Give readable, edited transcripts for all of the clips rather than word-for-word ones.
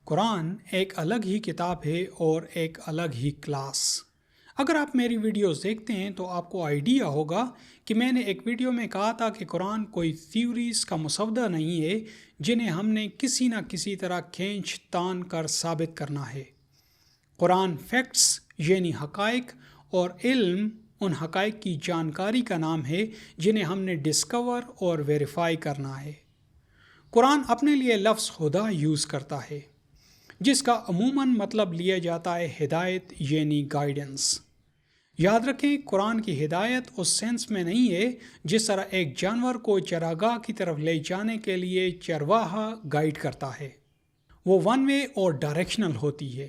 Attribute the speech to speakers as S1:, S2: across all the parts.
S1: قرآن ایک الگ ہی کتاب ہے اور ایک الگ ہی کلاس۔ اگر آپ میری ویڈیوز دیکھتے ہیں تو آپ کو آئیڈیا ہوگا کہ میں نے ایک ویڈیو میں کہا تھا کہ قرآن کوئی تھیوریز کا مسودہ نہیں ہے جنہیں ہم نے کسی نہ کسی طرح کھینچ تان کر ثابت کرنا ہے۔ قرآن فیکٹس یعنی حقائق اور علم ان حقائق کی جانکاری کا نام ہے جنہیں ہم نے ڈسکور اور ویریفائی کرنا ہے۔ قرآن اپنے لیے لفظ خدا یوز کرتا ہے جس کا عموماً مطلب لیا جاتا ہے ہدایت یعنی گائیڈنس۔ یاد رکھیں قرآن کی ہدایت اس سینس میں نہیں ہے جس طرح ایک جانور کو چراگاہ کی طرف لے جانے کے لیے چرواہا گائیڈ کرتا ہے، وہ ون وے اور ڈائریکشنل ہوتی ہے۔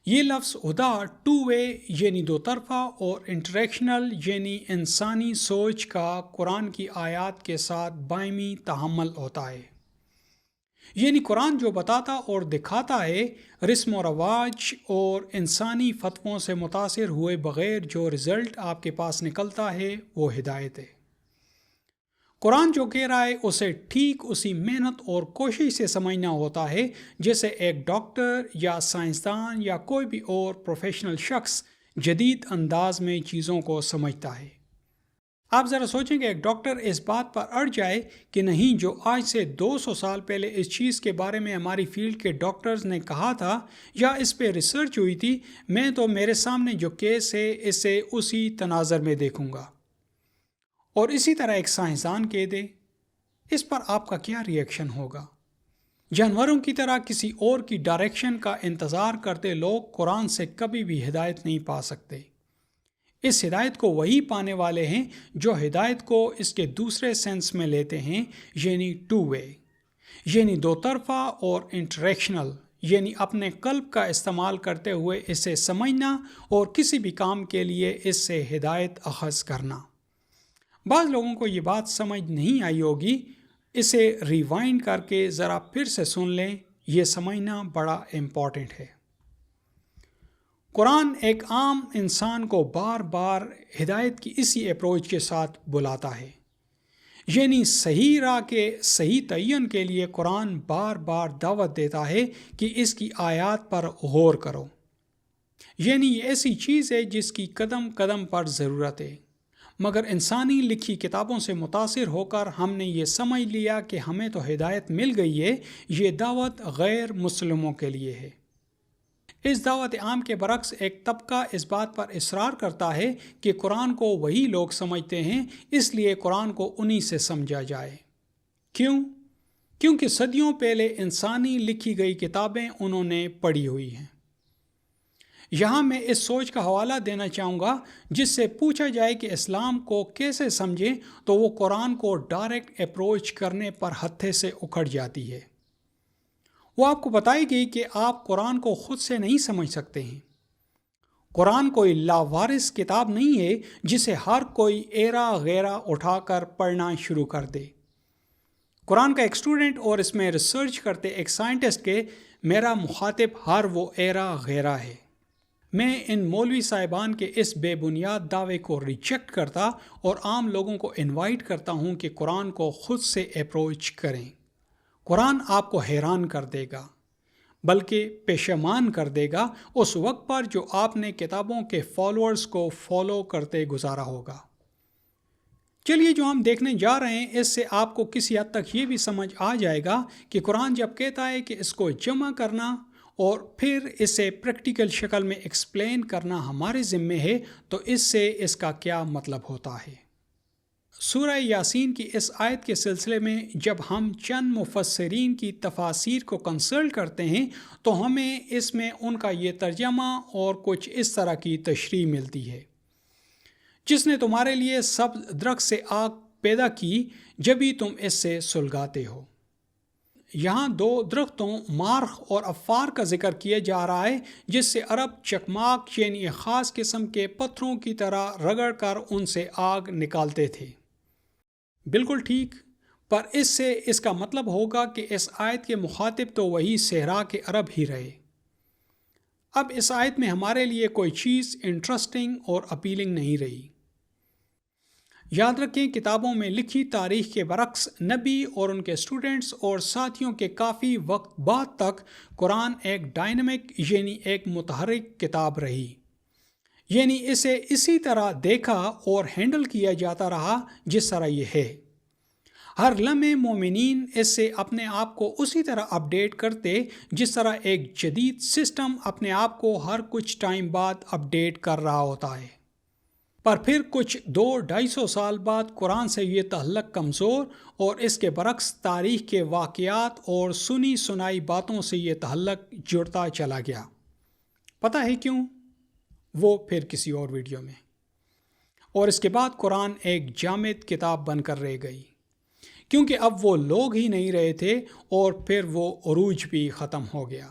S1: یہ لفظ خدا ٹو وے یعنی دو طرفہ اور انٹریکشنل یعنی انسانی سوچ کا قرآن کی آیات کے ساتھ باہمی تحمل ہوتا ہے۔ یعنی قرآن جو بتاتا اور دکھاتا ہے رسم و رواج اور انسانی فتووں سے متاثر ہوئے بغیر جو رزلٹ آپ کے پاس نکلتا ہے وہ ہدایت ہے۔ قرآن جو کہہ رہا ہے اسے ٹھیک اسی محنت اور کوشش سے سمجھنا ہوتا ہے جیسے ایک ڈاکٹر یا سائنسدان یا کوئی بھی اور پروفیشنل شخص جدید انداز میں چیزوں کو سمجھتا ہے۔ آپ ذرا سوچیں کہ ایک ڈاکٹر اس بات پر اڑ جائے کہ نہیں، جو آج سے 200 سال پہلے اس چیز کے بارے میں ہماری فیلڈ کے ڈاکٹرز نے کہا تھا یا اس پہ ریسرچ ہوئی تھی، میں تو میرے سامنے جو کیس ہے اسے اسی تناظر میں دیکھوں گا، اور اسی طرح ایک سائنسدان کہہ دے، اس پر آپ کا کیا ری ایکشن ہوگا؟ جانوروں کی طرح کسی اور کی ڈائریکشن کا انتظار کرتے لوگ قرآن سے کبھی بھی ہدایت نہیں پا سکتے۔ اس ہدایت کو وہی پانے والے ہیں جو ہدایت کو اس کے دوسرے سینس میں لیتے ہیں، یعنی ٹو وے، یعنی دو طرفہ اور انٹریکشنل، یعنی اپنے قلب کا استعمال کرتے ہوئے اسے سمجھنا اور کسی بھی کام کے لیے اس سے ہدایت اخذ کرنا۔ بعض لوگوں کو یہ بات سمجھ نہیں آئی ہوگی، اسے ریوائنڈ کر کے ذرا پھر سے سن لیں، یہ سمجھنا بڑا امپورٹنٹ ہے۔ قرآن ایک عام انسان کو بار بار ہدایت کی اسی اپروچ کے ساتھ بلاتا ہے، یعنی صحیح راہ کے صحیح تعین کے لیے قرآن بار بار دعوت دیتا ہے کہ اس کی آیات پر غور کرو، یعنی یہ ایسی چیز ہے جس کی قدم قدم پر ضرورت ہے، مگر انسانی لکھی کتابوں سے متاثر ہو کر ہم نے یہ سمجھ لیا کہ ہمیں تو ہدایت مل گئی ہے، یہ دعوت غیر مسلموں کے لیے ہے۔ اس دعوت عام کے برعکس ایک طبقہ اس بات پر اصرار کرتا ہے کہ قرآن کو وہی لوگ سمجھتے ہیں، اس لیے قرآن کو انہی سے سمجھا جائے۔ کیوں؟ کیونکہ صدیوں پہلے انسانی لکھی گئی کتابیں انہوں نے پڑھی ہوئی ہیں۔ یہاں میں اس سوچ کا حوالہ دینا چاہوں گا، جس سے پوچھا جائے کہ اسلام کو کیسے سمجھیں تو وہ قرآن کو ڈائریکٹ اپروچ کرنے پر ہتھے سے اکھڑ جاتی ہے۔ وہ آپ کو بتائے گی کہ آپ قرآن کو خود سے نہیں سمجھ سکتے ہیں۔ قرآن کوئی لاوارث کتاب نہیں ہے جسے ہر کوئی ایرا غیرہ اٹھا کر پڑھنا شروع کر دے۔ قرآن کا ایک اسٹوڈنٹ اور اس میں ریسرچ کرتے ایک سائنٹسٹ کے میرا مخاطب ہر وہ ایرا غیرہ ہے۔ میں ان مولوی صاحبان کے اس بے بنیاد دعوے کو ریجیکٹ کرتا اور عام لوگوں کو انوائٹ کرتا ہوں کہ قرآن کو خود سے اپروچ کریں۔ قرآن آپ کو حیران کر دے گا، بلکہ پشیمان کر دے گا اس وقت پر جو آپ نے کتابوں کے فالوورز کو فالو کرتے گزارا ہوگا۔ چلیے، جو ہم دیکھنے جا رہے ہیں اس سے آپ کو کسی حد تک یہ بھی سمجھ آ جائے گا کہ قرآن جب کہتا ہے کہ اس کو جمع کرنا اور پھر اسے پریکٹیکل شکل میں ایکسپلین کرنا ہمارے ذمے ہے، تو اس سے اس کا کیا مطلب ہوتا ہے۔ سورہ یاسین کی اس آیت کے سلسلے میں جب ہم چند مفسرین کی تفاسیر کو کنسلٹ کرتے ہیں تو ہمیں اس میں ان کا یہ ترجمہ اور کچھ اس طرح کی تشریح ملتی ہے: جس نے تمہارے لیے سبز درخت سے آگ پیدا کی جبھی تم اس سے سلگاتے ہو۔ یہاں دو درختوں مارخ اور عفار کا ذکر کیا جا رہا ہے، جس سے عرب چکماک یعنی ایک خاص قسم کے پتھروں کی طرح رگڑ کر ان سے آگ نکالتے تھے۔ بالکل ٹھیک، پر اس سے اس کا مطلب ہوگا کہ اس آیت کے مخاطب تو وہی صحرا کے عرب ہی رہے۔ اب اس آیت میں ہمارے لیے کوئی چیز انٹرسٹنگ اور اپیلنگ نہیں رہی۔ یاد رکھیں کتابوں میں لکھی تاریخ کے برعکس نبی اور ان کے اسٹوڈنٹس اور ساتھیوں کے کافی وقت بعد تک قرآن ایک ڈائنامک یعنی ایک متحرک کتاب رہی، یعنی اسے اسی طرح دیکھا اور ہینڈل کیا جاتا رہا جس طرح یہ ہے۔ ہر لمحے مومنین اس سے اپنے آپ کو اسی طرح اپڈیٹ کرتے جس طرح ایک جدید سسٹم اپنے آپ کو ہر کچھ ٹائم بعد اپڈیٹ کر رہا ہوتا ہے۔ پر پھر کچھ 200-250 سال بعد قرآن سے یہ تعلق کمزور اور اس کے برعکس تاریخ کے واقعات اور سنی سنائی باتوں سے یہ تعلق جڑتا چلا گیا۔ پتہ ہے کیوں؟ وہ پھر کسی اور ویڈیو میں۔ اور اس کے بعد قرآن ایک جامد کتاب بن کر رہ گئی، کیونکہ اب وہ لوگ ہی نہیں رہے تھے اور پھر وہ عروج بھی ختم ہو گیا۔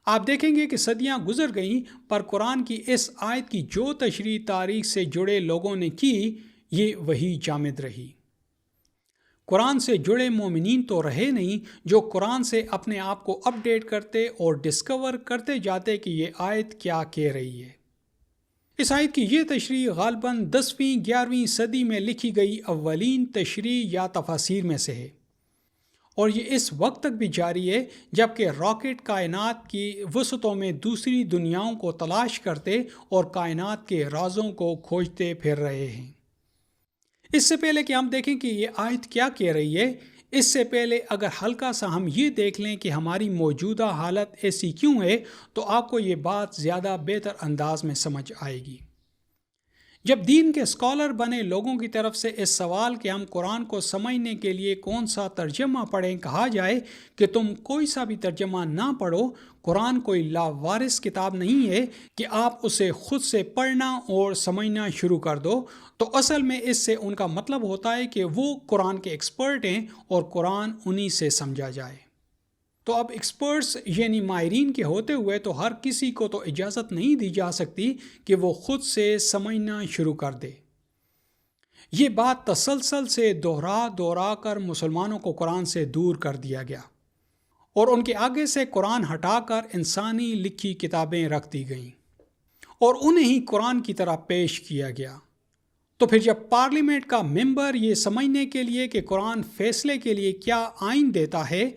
S1: آپ دیکھیں گے کہ صدیاں گزر گئیں پر قرآن کی اس آیت کی جو تشریح تاریخ سے جڑے لوگوں نے کی یہ وہی جامد رہی۔ قرآن سے جڑے مومنین تو رہے نہیں جو قرآن سے اپنے آپ کو اپڈیٹ کرتے اور ڈسکور کرتے جاتے کہ یہ آیت کیا کہہ رہی ہے۔ اس آیت کی یہ تشریح غالباً 10ویں 11ویں صدی میں لکھی گئی اولین تشریح یا تفاسیر میں سے ہے، اور یہ اس وقت تک بھی جاری ہے جبکہ راکٹ کائنات کی وسعتوں میں دوسری دنیاؤں کو تلاش کرتے اور کائنات کے رازوں کو کھوجتے پھر رہے ہیں۔ اس سے پہلے کہ ہم دیکھیں کہ یہ آیت کیا کہہ رہی ہے، اس سے پہلے اگر ہلکا سا ہم یہ دیکھ لیں کہ ہماری موجودہ حالت ایسی کیوں ہے تو آپ کو یہ بات زیادہ بہتر انداز میں سمجھ آئے گی۔ جب دین کے اسکالر بنے لوگوں کی طرف سے اس سوال کہ ہم قرآن کو سمجھنے کے لیے کون سا ترجمہ پڑھیں کہا جائے کہ تم کوئی سا بھی ترجمہ نہ پڑھو، قرآن کوئی لاوارث کتاب نہیں ہے کہ آپ اسے خود سے پڑھنا اور سمجھنا شروع کر دو، تو اصل میں اس سے ان کا مطلب ہوتا ہے کہ وہ قرآن کے ایکسپرٹ ہیں اور قرآن انہی سے سمجھا جائے۔ تو اب ایکسپرٹس یعنی ماہرین کے ہوتے ہوئے تو ہر کسی کو تو اجازت نہیں دی جا سکتی کہ وہ خود سے سمجھنا شروع کر دے۔ یہ بات تسلسل سے دہرا کر مسلمانوں کو قرآن سے دور کر دیا گیا اور ان کے آگے سے قرآن ہٹا کر انسانی لکھی کتابیں رکھ دی گئیں اور انہیں ہی قرآن کی طرح پیش کیا گیا۔ تو پھر جب پارلیمنٹ کا ممبر یہ سمجھنے کے لیے کہ قرآن فیصلے کے لیے کیا آئین دیتا ہے،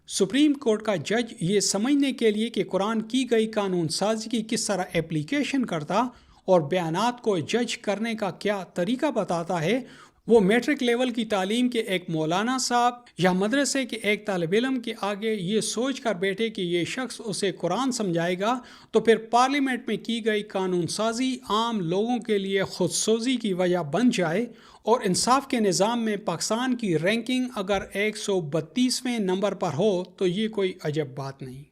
S1: سپریم کورٹ کا جج یہ سمجھنے کے لیے کہ قرآن کی گئی قانون سازی کی کس طرح اپلیکیشن کرتا اور بیانات کو جج کرنے کا کیا طریقہ بتاتا ہے، وہ میٹرک لیول کی تعلیم کے ایک مولانا صاحب یا مدرسے کے ایک طالب علم کے آگے یہ سوچ کر بیٹھے کہ یہ شخص اسے قرآن سمجھائے گا، تو پھر پارلیمنٹ میں کی گئی قانون سازی عام لوگوں کے لیے خود سوزی کی وجہ بن جائے اور انصاف کے نظام میں پاکستان کی رینکنگ اگر 132ویں نمبر پر ہو تو یہ کوئی عجب بات نہیں۔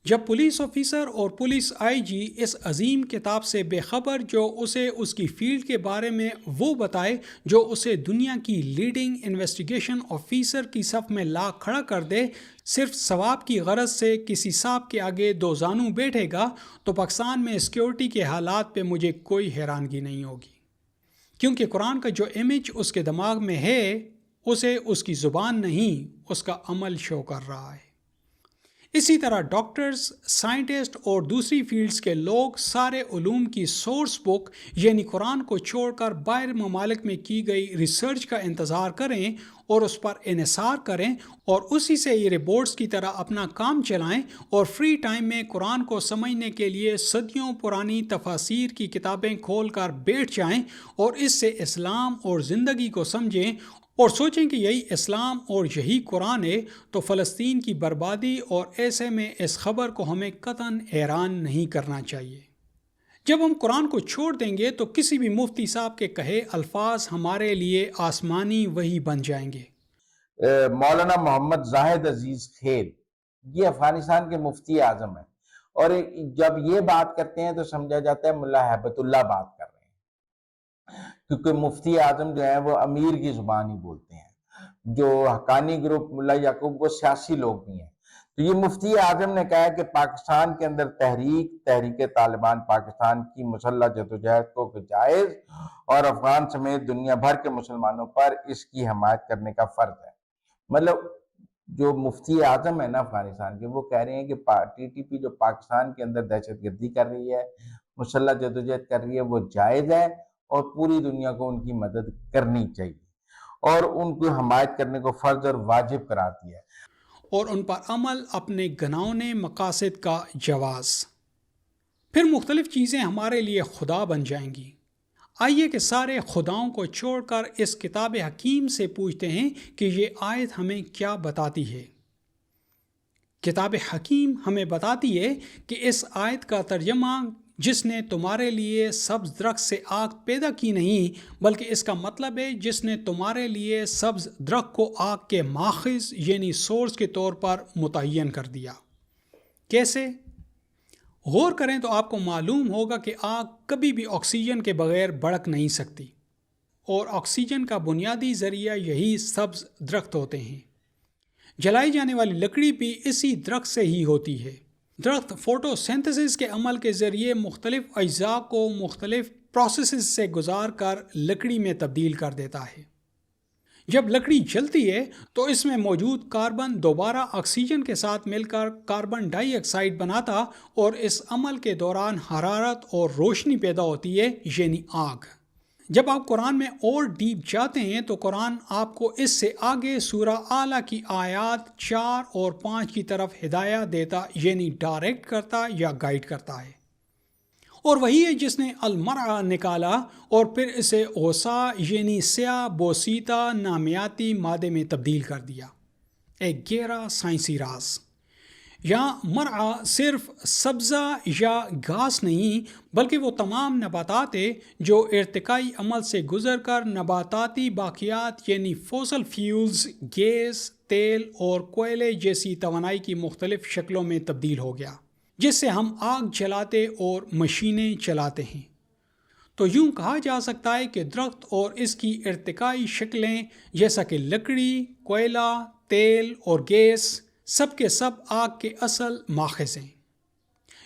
S1: جب پولیس آفیسر اور پولیس آئی جی اس عظیم کتاب سے بے خبر جو اسے اس کی فیلڈ کے بارے میں وہ بتائے جو اسے دنیا کی لیڈنگ انویسٹیگیشن آفیسر کی صف میں لا کھڑا کر دے، صرف ثواب کی غرض سے کسی صاحب کے آگے دو زانو بیٹھے گا، تو پاکستان میں سیکیورٹی کے حالات پہ مجھے کوئی حیرانگی نہیں ہوگی، کیونکہ قرآن کا جو امیج اس کے دماغ میں ہے اسے اس کی زبان نہیں اس کا عمل شو کر رہا ہے۔ اسی طرح ڈاکٹرز، سائنٹسٹ اور دوسری فیلڈز کے لوگ سارے علوم کی سورس بک یعنی قرآن کو چھوڑ کر باہر ممالک میں کی گئی ریسرچ کا انتظار کریں اور اس پر انحصار کریں اور اسی سے یہ رپورٹس کی طرح اپنا کام چلائیں اور فری ٹائم میں قرآن کو سمجھنے کے لیے صدیوں پرانی تفاسیر کی کتابیں کھول کر بیٹھ جائیں اور اس سے اسلام اور زندگی کو سمجھیں اور سوچیں کہ یہی اسلام اور یہی قرآن ہے، تو فلسطین کی بربادی اور ایسے میں اس خبر کو ہمیں قطعاً حیران نہیں کرنا چاہیے۔ جب ہم قرآن کو چھوڑ دیں گے تو کسی بھی مفتی صاحب کے کہے الفاظ ہمارے لیے آسمانی وحی بن جائیں گے۔
S2: مولانا محمد زاہد عزیز کھیل یہ افغانستان کے مفتی اعظم ہیں، اور جب یہ بات کرتے ہیں تو سمجھا جاتا ہے ملا ہیبت اللہ بات کر رہے ہیں، کیونکہ مفتی اعظم جو ہیں وہ امیر کی زبان ہی بولتے ہیں۔ جو حقانی گروپ ملا یعقوب وہ سیاسی لوگ بھی ہیں۔ تو یہ مفتی اعظم نے کہا کہ پاکستان کے اندر تحریک طالبان پاکستان کی مسلح جدوجہد کو جائز اور افغان سمیت دنیا بھر کے مسلمانوں پر اس کی حمایت کرنے کا فرض ہے۔ مطلب جو مفتی اعظم ہے نا افغانستان کے، وہ کہہ رہے ہیں کہ ٹی ٹی پی جو پاکستان کے اندر دہشت گردی کر رہی ہے، مسلح جدوجہد کر رہی ہے، وہ جائز ہے اور پوری دنیا کو ان کی مدد کرنی چاہیے اور ان کو حمایت کرنے کو فرض اور واجب قرار دیا ہے،
S1: اور ان پر عمل اپنے گناؤنے مقاصد کا جواز۔ پھر مختلف چیزیں ہمارے لیے خدا بن جائیں گی۔ آئیے کہ سارے خداؤں کو چھوڑ کر اس کتاب حکیم سے پوچھتے ہیں کہ یہ آیت ہمیں کیا بتاتی ہے۔ کتاب حکیم ہمیں بتاتی ہے کہ اس آیت کا ترجمہ جس نے تمہارے لیے سبز درخت سے آگ پیدا کی نہیں، بلکہ اس کا مطلب ہے جس نے تمہارے لیے سبز درخت کو آگ کے ماخذ یعنی سورس کے طور پر متعین کر دیا۔ کیسے؟ غور کریں تو آپ کو معلوم ہوگا کہ آگ کبھی بھی آکسیجن کے بغیر بھڑک نہیں سکتی، اور آکسیجن کا بنیادی ذریعہ یہی سبز درخت ہوتے ہیں۔ جلائی جانے والی لکڑی بھی اسی درخت سے ہی ہوتی ہے۔ درخت فوٹو سینتھسس کے عمل کے ذریعے مختلف اجزاء کو مختلف پروسیسز سے گزار کر لکڑی میں تبدیل کر دیتا ہے۔ جب لکڑی جلتی ہے تو اس میں موجود کاربن دوبارہ آکسیجن کے ساتھ مل کر کاربن ڈائی آکسائڈ بناتا اور اس عمل کے دوران حرارت اور روشنی پیدا ہوتی ہے، یعنی آگ۔ جب آپ قرآن میں اور ڈیپ جاتے ہیں تو قرآن آپ کو اس سے آگے سورہ اعلیٰ کی آیات 4 اور 5 کی طرف ہدایت دیتا، یعنی ڈائریکٹ کرتا یا گائیڈ کرتا ہے۔ اور وہی ہے جس نے المرعہ نکالا اور پھر اسے غصہ یعنی سیاہ بوسیتا نامیاتی مادے میں تبدیل کر دیا۔ ایک گہرا سائنسی راز۔ یہاں مرعہ صرف سبزہ یا گھاس نہیں بلکہ وہ تمام نباتات ہیں جو ارتقائی عمل سے گزر کر نباتاتی باقیات یعنی فوسل فیولز، گیس، تیل اور کوئلے جیسی توانائی کی مختلف شکلوں میں تبدیل ہو گیا، جس سے ہم آگ جلاتے اور مشینیں چلاتے ہیں۔ تو یوں کہا جا سکتا ہے کہ درخت اور اس کی ارتقائی شکلیں جیسا کہ لکڑی، کوئلہ، تیل اور گیس سب کے سب آگ کے اصل ماخذ ہیں۔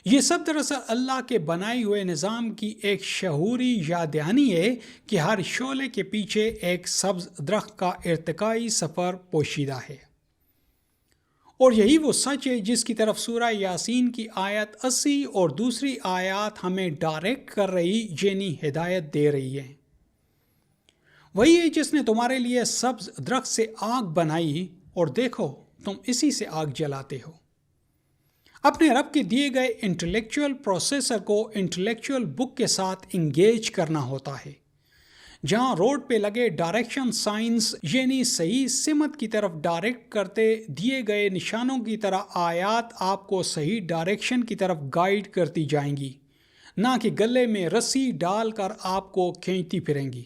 S1: یہ سب دراصل اللہ کے بنائے ہوئے نظام کی ایک شعوری یاد دہانی ہے کہ ہر شعلے کے پیچھے ایک سبز درخت کا ارتقائی سفر پوشیدہ ہے۔ اور یہی وہ سچ ہے جس کی طرف سورہ یاسین کی آیت 80 اور دوسری آیات ہمیں ڈائریکٹ کر رہی یعنی ہدایت دے رہی ہے۔ وہی ہے جس نے تمہارے لیے سبز درخت سے آگ بنائی اور دیکھو تم اسی سے آگ جلاتے ہو۔ اپنے رب کے دیے گئے انٹلیکچوئل پروسیسر کو انٹلیکچوئل بک کے ساتھ انگیج کرنا ہوتا ہے۔ جہاں روڈ پہ لگے ڈائریکشن سائنس یعنی صحیح سمت کی طرف ڈائریکٹ کرتے دیے گئے نشانوں کی طرح آیات آپ کو صحیح ڈائریکشن کی طرف گائیڈ کرتی جائیں گی، نہ کہ گلے میں رسی ڈال کر آپ کو کھینچتی پھریں گی۔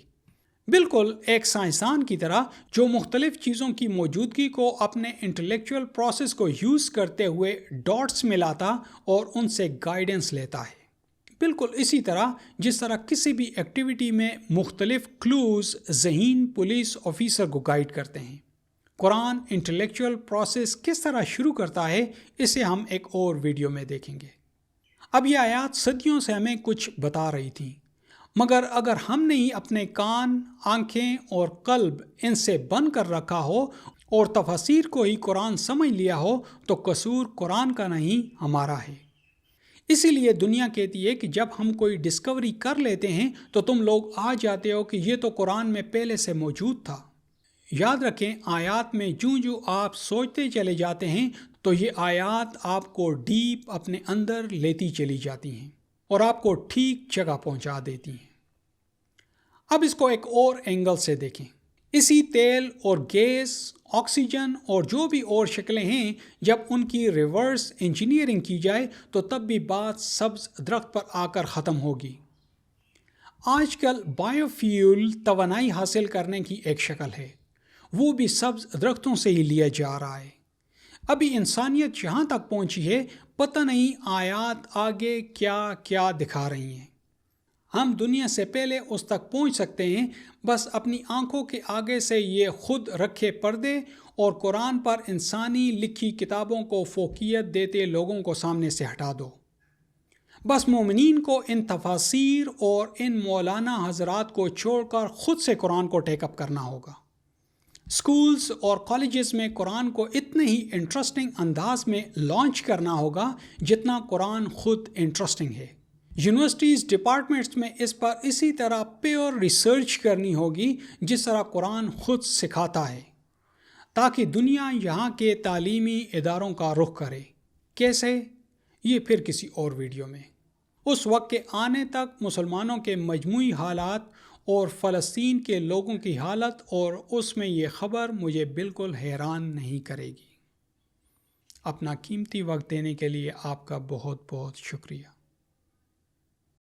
S1: بالکل ایک سائنسدان کی طرح جو مختلف چیزوں کی موجودگی کو اپنے انٹلیکچوئل پروسیس کو یوز کرتے ہوئے ڈاٹس ملاتا اور ان سے گائیڈنس لیتا ہے۔ بالکل اسی طرح جس طرح کسی بھی ایکٹیویٹی میں مختلف کلوز ذہین پولیس آفیسر کو گائیڈ کرتے ہیں۔ قرآن انٹلیکچوئل پروسیس کس طرح شروع کرتا ہے اسے ہم ایک اور ویڈیو میں دیکھیں گے۔ اب یہ آیات صدیوں سے ہمیں کچھ بتا رہی تھیں، مگر اگر ہم نے ہی اپنے کان، آنکھیں اور قلب ان سے بند کر رکھا ہو اور تفاسیر کو ہی قرآن سمجھ لیا ہو تو قصور قرآن کا نہیں ہمارا ہے۔ اسی لیے دنیا کہتی ہے کہ جب ہم کوئی ڈسکوری کر لیتے ہیں تو تم لوگ آ جاتے ہو کہ یہ تو قرآن میں پہلے سے موجود تھا۔ یاد رکھیں آیات میں جوں آپ سوچتے چلے جاتے ہیں تو یہ آیات آپ کو ڈیپ اپنے اندر لیتی چلی جاتی ہیں اور آپ کو ٹھیک جگہ پہنچا دیتی ہیں۔ اب اس کو ایک اور اینگل سے دیکھیں۔ اسی تیل اور گیس، آکسیجن اور جو بھی اور شکلیں ہیں، جب ان کی ریورس انجینئرنگ کی جائے تو تب بھی بات سبز درخت پر آ کر ختم ہوگی۔ آج کل بائیو فیول توانائی حاصل کرنے کی ایک شکل ہے، وہ بھی سبز درختوں سے ہی لیا جا رہا ہے۔ ابھی انسانیت جہاں تک پہنچی ہے پتہ نہیں آیات آگے کیا کیا دکھا رہی ہیں۔ ہم دنیا سے پہلے اس تک پہنچ سکتے ہیں، بس اپنی آنکھوں کے آگے سے یہ خود رکھے پردے اور قرآن پر انسانی لکھی کتابوں کو فوقیت دیتے لوگوں کو سامنے سے ہٹا دو۔ بس مومنین کو ان تفاسیر اور ان مولانا حضرات کو چھوڑ کر خود سے قرآن کو ٹیک اپ کرنا ہوگا۔ اسکولز اور کالجز میں قرآن کو اتنے ہی انٹرسٹنگ انداز میں لانچ کرنا ہوگا جتنا قرآن خود انٹرسٹنگ ہے، یونیورسٹیز ڈپارٹمنٹس میں اس پر اسی طرح پیور ریسرچ کرنی ہوگی جس طرح قرآن خود سکھاتا ہے، تاکہ دنیا یہاں کے تعلیمی اداروں کا رخ کرے۔ کیسے؟ یہ پھر کسی اور ویڈیو میں۔ اس وقت کے آنے تک مسلمانوں کے مجموعی حالات اور فلسطین کے لوگوں کی حالت اور اس میں یہ خبر مجھے بالکل حیران نہیں کرے گی۔ اپنا قیمتی وقت دینے کے لیے آپ کا بہت بہت شکریہ۔